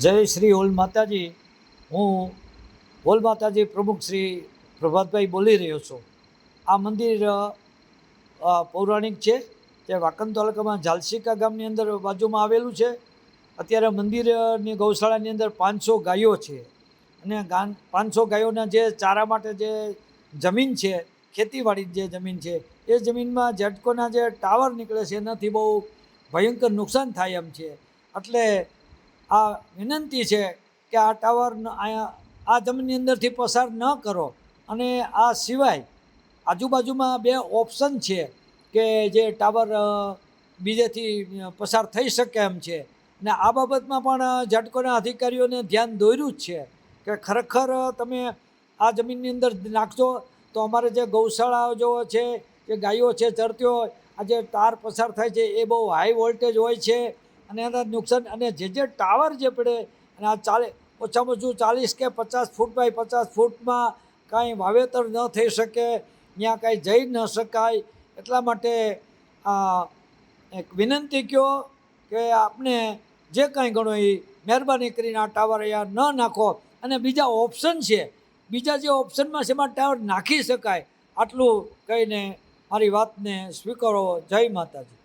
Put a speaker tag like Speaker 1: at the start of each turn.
Speaker 1: જય શ્રી હોલ માતાજી. હું હોલ માતાજી પ્રમુખ શ્રી પ્રભાતભાઈ બોલી રહ્યો છું. આ મંદિર પૌરાણિક છે, જે વાંકણ તાલુકામાં ઝાલસીકા ગામની અંદર બાજુમાં આવેલું છે. અત્યારે મંદિરની ગૌશાળાની અંદર 500 ગાયો છે, અને 500 ગાયોના જે ચારા માટે જે જમીન છે, ખેતીવાડી જે જમીન છે, એ જમીનમાં ઝટકોના જે ટાવર નીકળે છે એનાથી બહુ ભયંકર નુકસાન થાય એમ છે. એટલે આ વિનંતી છે કે આ ટાવર આ જમીનની અંદરથી પસાર ન કરો. અને આ સિવાય આજુબાજુમાં 2 ઓપ્શન છે કે જે ટાવર બીજેથી પસાર થઈ શકે એમ છે. ને આ બાબતમાં પણ ઝટકોના અધિકારીઓને ધ્યાન દોર્યું જ છે કે ખરેખર તમે આ જમીનની અંદર નાખશો તો અમારે જે ગૌશાળાઓ જો છે, જે ગાયો છે ચરતી હોય, આ જે તાર પસાર થાય છે એ બહુ હાઈ વોલ્ટેજ હોય છે, અને એના નુકસાન. અને જે ટાવર જે પડે અને આ ઓછામાં ઓછું 40 કે 50 ફૂટ બાય 50 ફૂટમાં કાંઈ વાવેતર ન થઈ શકે, ત્યાં કાંઈ જઈ ન શકાય. એટલા માટે એક વિનંતી કહો કે આપને જે કાંઈ ગણો એ મહેરબાની કરીને આ ટાવર અહીંયા ન નાખો. અને બીજા ઓપ્શન છે, બીજા જે ઓપ્શનમાં છે એમાં ટાવર નાખી શકાય. આટલું કહીને મારી વાતને સ્વીકારો. જય માતાજી.